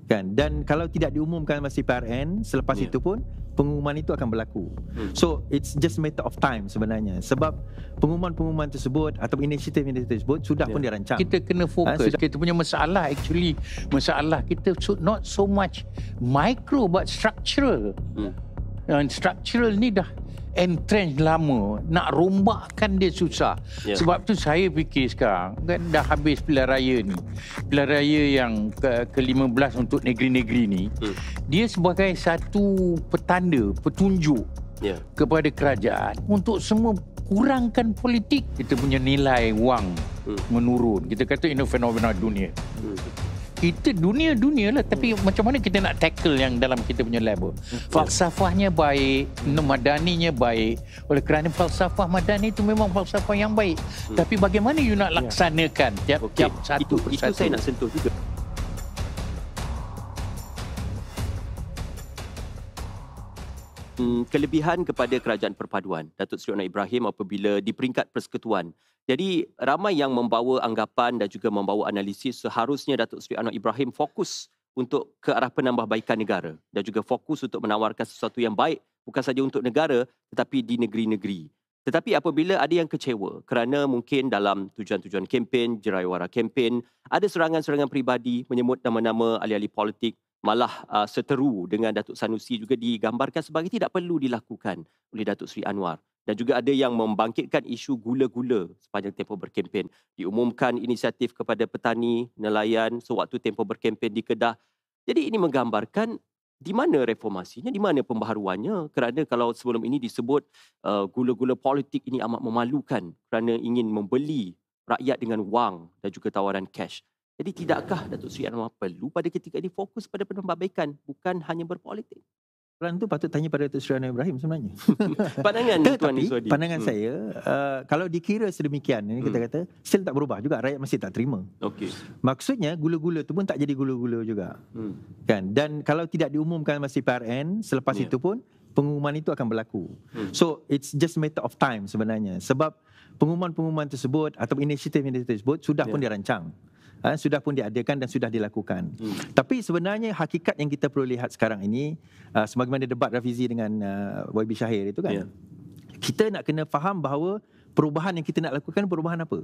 kan, dan kalau tidak diumumkan masa PRN, selepas itu pun pengumuman itu akan berlaku. So it's just a matter of time sebenarnya, sebab pengumuman-pengumuman tersebut atau inisiatif-inisiatif tersebut sudah pun dirancang. Kita kena fokus. Kita punya masalah actually, masalah kita not so much micro but structural. Dan structural ni dah entrench lama, nak rombakkan dia susah. Sebab tu saya fikir sekarang kan dah habis pilihan raya ni, pilihan raya yang ke-15 untuk negeri-negeri ni, dia sebagai satu petanda, petunjuk kepada kerajaan untuk semua kurangkan politik. Kita punya nilai wang menurun. Kita kata ini fenomena dunia. Kita dunia lah, tapi macam mana kita nak tackle yang dalam kita punya level. Falsafahnya baik, madaninya baik. Oleh kerana falsafah madani itu memang falsafah yang baik. Tapi bagaimana you nak laksanakan tiap-tiap satu persatu. Itu saya nak sentuh juga. Kelebihan kepada Kerajaan Perpaduan Datuk Seri Anwar Ibrahim apabila di peringkat persekutuan. Jadi ramai yang membawa anggapan dan juga membawa analisis seharusnya Datuk Seri Anwar Ibrahim fokus untuk ke arah penambahbaikan negara dan juga fokus untuk menawarkan sesuatu yang baik bukan saja untuk negara tetapi di negeri-negeri. Tetapi apabila ada yang kecewa kerana mungkin dalam tujuan-tujuan kempen, jeraiwara kempen, ada serangan-serangan peribadi menyebut nama-nama ahli-ahli politik, malah seteru dengan Datuk Sanusi juga digambarkan sebagai tidak perlu dilakukan oleh Datuk Seri Anwar. Dan juga ada yang membangkitkan isu gula-gula sepanjang tempoh berkempen. Diumumkan inisiatif kepada petani, nelayan sewaktu tempoh berkempen di Kedah. Jadi ini menggambarkan di mana reformasinya, di mana pembaharuannya. Kerana kalau sebelum ini disebut gula-gula politik ini amat memalukan kerana ingin membeli rakyat dengan wang dan juga tawaran cash. Jadi tidakkah Datuk Seri Anwar perlu pada ketika ini fokus pada penambahbaikan, bukan hanya berpolitik? Soalan tu patut tanya pada Datuk Seri Anwar Ibrahim sebenarnya. Pandangan Tuan Iswadi. Pandangan saya, kalau dikira sedemikian, ini kita kata, still tak berubah juga, rakyat masih tak terima. Maksudnya gula-gula tu pun tak jadi gula-gula juga. Kan? Dan kalau tidak diumumkan masa PRN, selepas itu pun pengumuman itu akan berlaku. So it's just a matter of time sebenarnya, sebab pengumuman-pengumuman tersebut atau inisiatif-inisiatif tersebut sudah pun dirancang. Sudah pun diadakan dan sudah dilakukan. Tapi sebenarnya hakikat yang kita perlu lihat sekarang ini, sebagaimana debat Rafizi dengan YB Shahir itu kan, kita nak kena faham bahawa perubahan yang kita nak lakukan perubahan apa?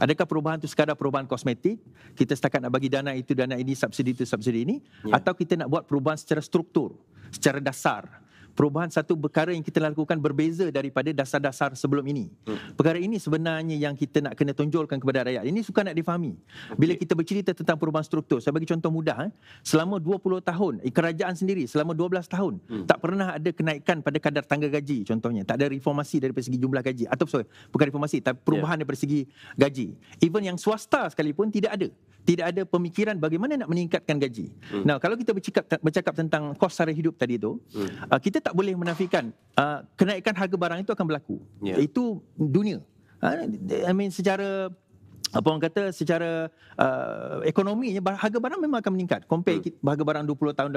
Adakah perubahan itu sekadar perubahan kosmetik, kita setakat nak bagi dana itu, dana ini, subsidi itu, subsidi ini, atau kita nak buat perubahan secara struktur, secara dasar. Perubahan satu perkara yang kita lakukan berbeza daripada dasar-dasar sebelum ini. Perkara ini sebenarnya yang kita nak kena tonjolkan kepada rakyat. Ini suka nak difahami. Bila kita bercerita tentang perubahan struktur, saya bagi contoh mudah. Selama 20 tahun, kerajaan sendiri selama 12 tahun, tak pernah ada kenaikan pada kadar tangga gaji contohnya. Tak ada reformasi dari segi jumlah gaji. Atau bukan reformasi, tapi perubahan daripada segi gaji. Even yang swasta sekalipun tidak ada. Tidak ada pemikiran bagaimana nak meningkatkan gaji. Nah, kalau kita bercakap tentang kos sara hidup tadi tu, kita tak boleh menafikan kenaikan harga barang itu akan berlaku. Itu dunia. I mean secara apa orang kata, secara ekonominya harga barang memang akan meningkat. Compare harga barang 20 tahun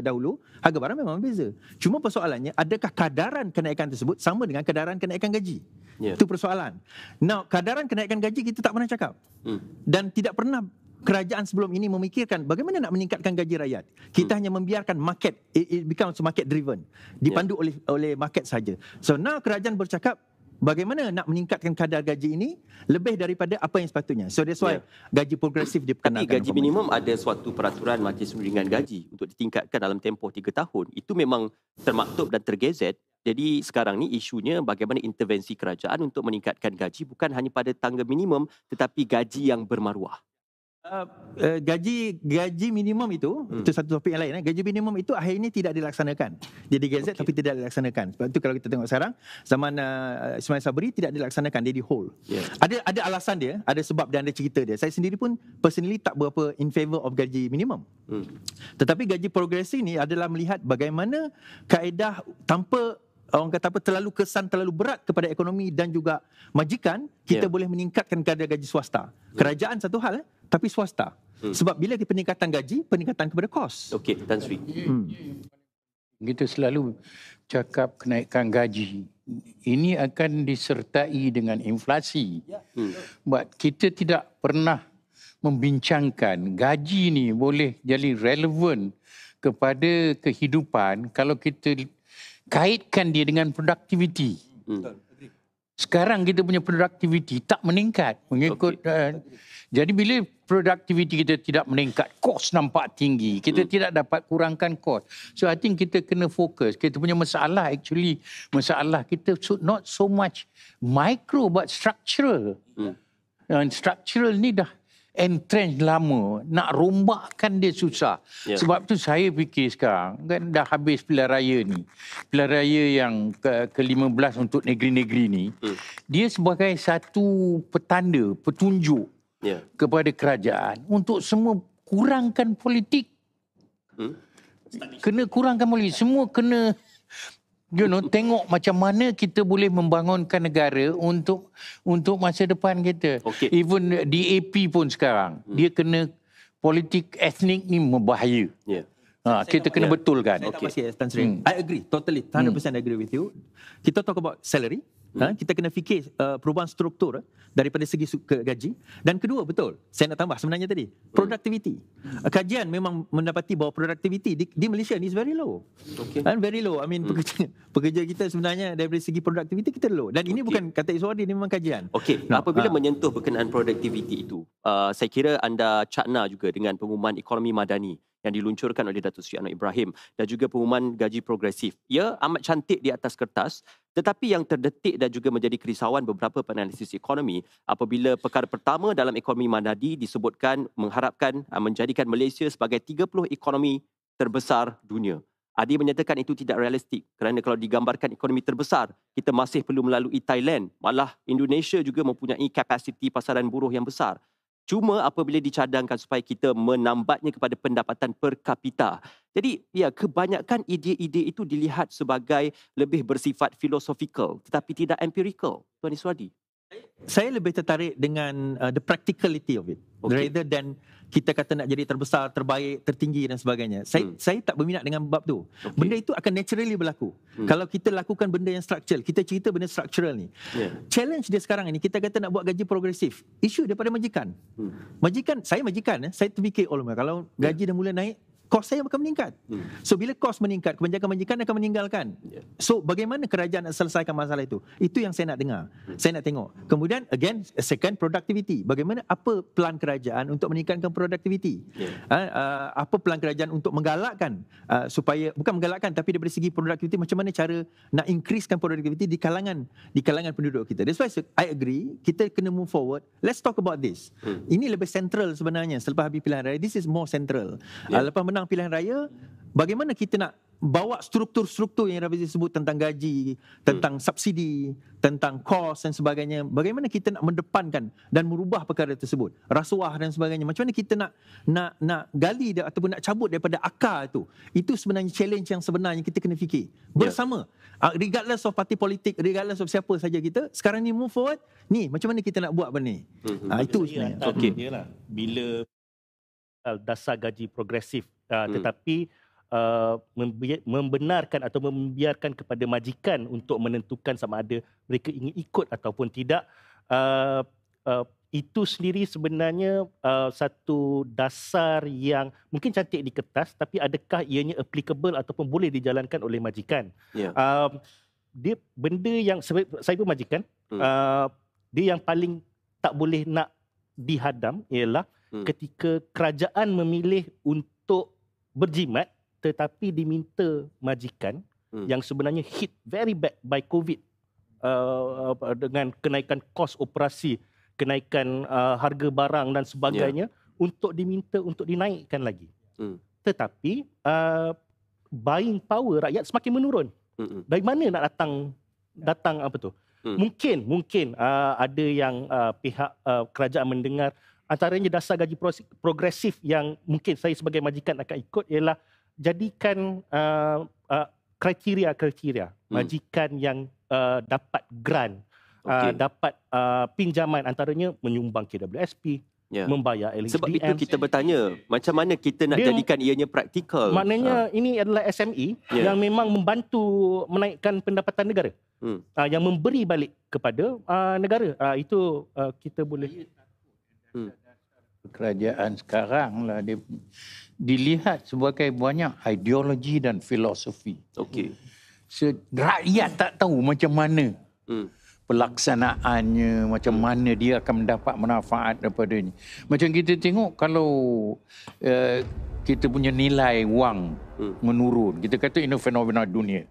dahulu, harga barang memang berbeza. Cuma persoalannya, adakah kadaran kenaikan tersebut sama dengan kadaran kenaikan gaji? Itu persoalan. Now, kadaran kenaikan gaji kita tak pernah cakap. Dan tidak pernah kerajaan sebelum ini memikirkan bagaimana nak meningkatkan gaji rakyat. Kita hanya membiarkan market, it becomes market driven, dipandu oleh market saja. So now kerajaan bercakap bagaimana nak meningkatkan kadar gaji ini lebih daripada apa yang sepatutnya. So that's why gaji progresif diperkenalkan. Tapi gaji minimum ada suatu peraturan Majlis Undingan Gaji untuk ditingkatkan dalam tempoh 3 tahun. Itu memang termaktub dan tergezet. Jadi sekarang ni isunya bagaimana intervensi kerajaan untuk meningkatkan gaji bukan hanya pada tangga minimum tetapi gaji yang bermaruah. Gaji minimum itu satu topik yang lain. Gaji minimum itu akhir ini tidak dilaksanakan. Dia digazet tapi tidak dilaksanakan. Sebab itu kalau kita tengok sekarang, zaman Ismail Sabri tidak dilaksanakan, dia di hold. Ada alasan dia, ada sebab dan ada cerita dia. Saya sendiri pun personally tak berapa in favor of gaji minimum. Tetapi gaji progresif ni adalah melihat bagaimana kaedah tanpa orang kata apa, terlalu kesan, terlalu berat kepada ekonomi dan juga majikan, kita boleh meningkatkan kadar gaji swasta. Kerajaan satu hal, tapi swasta. Sebab bila peningkatan gaji, peningkatan kepada kos. Okey, Tan Sri. Kita selalu cakap kenaikan gaji. Ini akan disertai dengan inflasi. But kita tidak pernah membincangkan gaji ni boleh jadi relevan kepada kehidupan kalau kita kaitkan dia dengan produktiviti. Sekarang kita punya produktiviti tak meningkat mengikut jadi bila produktiviti kita tidak meningkat, kos nampak tinggi, kita tidak dapat kurangkan kos. So I think kita kena fokus. Kita punya masalah masalah kita not so much micro but structural. Dan structural ni dah entrenched lama, nak rombakkan dia susah. Sebab tu saya fikir sekarang kan dah habis pilihan raya ni, pilihan raya yang ke-15 untuk negeri-negeri ni, dia sebagai satu petanda, petunjuk kepada kerajaan untuk semua kurangkan politik. Kena kurangkan politik, semua kena tengok macam mana kita boleh membangunkan negara untuk masa depan kita. Even DAP pun sekarang dia kena politik etnik ni membahaya. Kita kena betulkan. I agree, totally 100% agree with you. Kita talk about salary. Kita kena fikir perubahan struktur daripada segi gaji. Dan kedua, betul, saya nak tambah sebenarnya tadi, productivity. Kajian memang mendapati bahawa productivity di Malaysia ni is very low. Very low. I mean, pekerja kita sebenarnya daripada segi productivity kita low. Dan ini bukan kata Iswadi, ini memang kajian. Apabila menyentuh berkenaan productivity itu, saya kira anda cakna juga dengan pengumuman ekonomi madani yang diluncurkan oleh Datuk Seri Anwar Ibrahim dan juga pengumuman gaji progresif. Ia amat cantik di atas kertas, tetapi yang terdetik dan juga menjadi kerisauan beberapa penanalisis ekonomi apabila perkara pertama dalam ekonomi madani disebutkan mengharapkan menjadikan Malaysia sebagai 30 ekonomi terbesar dunia. Adi menyatakan itu tidak realistik kerana kalau digambarkan ekonomi terbesar, kita masih perlu melalui Thailand, malah Indonesia juga mempunyai kapasiti pasaran buruh yang besar. Cuma apabila dicadangkan supaya kita menambatnya kepada pendapatan per kapita. Jadi kebanyakan ide-ide itu dilihat sebagai lebih bersifat filosofikal tetapi tidak empirical. Tuan Iswadi. Saya lebih tertarik dengan the practicality of it. Rather than kita kata nak jadi terbesar, terbaik, tertinggi dan sebagainya. Saya tak berminat dengan bab tu. Benda itu akan naturally berlaku. Kalau kita lakukan benda yang structural, kita cerita benda structural ni. Challenge dia sekarang ini, kita kata nak buat gaji progresif. Isu daripada majikan. Saya terfikir, kalau gaji dah mula naik, kos saya akan meningkat. So bila kos meningkat, kebanyakan majikan akan meninggalkan. So bagaimana kerajaan nak selesaikan masalah itu? Itu yang saya nak dengar. Saya nak tengok. Kemudian again, second, productivity. Bagaimana, apa plan kerajaan untuk meningkatkan productivity? Apa plan kerajaan untuk menggalakkan supaya, bukan menggalakkan tapi daripada segi productivity, macam mana cara nak increasekan productivity di kalangan penduduk kita. That's why I agree, kita kena move forward. Let's talk about this. Ini lebih central sebenarnya selepas habis pilihan raya. This is more central. Lepas menang pilihan raya, bagaimana kita nak bawa struktur-struktur yang Rafizi sebut tentang gaji, tentang subsidi, tentang kos dan sebagainya, bagaimana kita nak mendepankan dan merubah perkara tersebut, rasuah dan sebagainya, macam mana kita nak gali ataupun nak cabut daripada akar itu sebenarnya challenge yang sebenarnya kita kena fikir bersama, regardless of parti politik, regardless of siapa saja kita sekarang ni move forward ni, macam mana kita nak buat benda ni. Itu sebenarnya bila dasar gaji progresif tetapi membenarkan atau membiarkan kepada majikan untuk menentukan sama ada mereka ingin ikut ataupun tidak, itu sendiri sebenarnya satu dasar yang mungkin cantik di kertas, tapi adakah ianya applicable ataupun boleh dijalankan oleh majikan? Dia benda yang saya pun majikan, dia yang paling tak boleh nak dihadam ialah ketika kerajaan memilih untuk berjimat tetapi diminta majikan yang sebenarnya hit very bad by COVID, dengan kenaikan kos operasi, kenaikan harga barang dan sebagainya, untuk diminta untuk dinaikkan lagi. Tetapi buying power rakyat semakin menurun. Dari mana nak datang apa tu? Mungkin ada yang pihak kerajaan mendengar, antaranya dasar gaji progresif yang mungkin saya sebagai majikan akan ikut ialah jadikan kriteria majikan yang dapat grant, dapat pinjaman, antaranya menyumbang KWSP, membayar LHDN. Sebab itu kita bertanya, macam mana kita nak jadikan ianya praktikal? Maknanya ini adalah SME yang memang membantu menaikkan pendapatan negara, yang memberi balik kepada negara. Itu kita boleh kerajaan sekarang lah dilihat sebagai banyak ideologi dan filosofi. Okey. Rakyat tak tahu macam mana pelaksanaannya, macam mana dia akan mendapat manfaat daripadanya. Macam kita tengok kalau kita punya nilai wang menurun, kita kata ini fenomena dunia.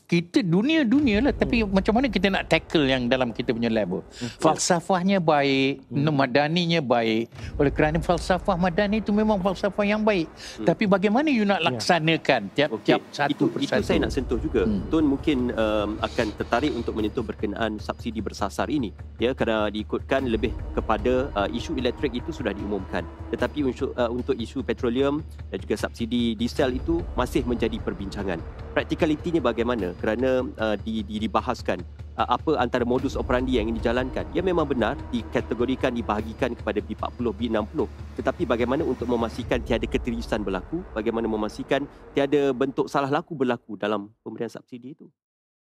Kita dunia lah, tapi macam mana kita nak tackle yang dalam kita punya level? Falsafahnya baik, madaninya baik. Oleh kerana falsafah madani itu memang falsafah yang baik. Tapi bagaimana you nak laksanakan tiap-tiap satu persatu? Itu saya nak sentuh juga. Tun mungkin akan tertarik untuk menyentuh berkenaan subsidi bersasar ini. Ya, kerana diikutkan lebih kepada isu elektrik itu sudah diumumkan. Tetapi untuk isu petroleum dan juga subsidi diesel itu masih menjadi perbincangan. Praktikalitinya bagaimana? Kerana dibahaskan apa antara modus operandi yang ingin dijalankan. Ia memang benar dikategorikan, dibahagikan kepada B40, B60. Tetapi bagaimana untuk memastikan tiada ketirisan berlaku? Bagaimana memastikan tiada bentuk salah laku berlaku dalam pemberian subsidi itu?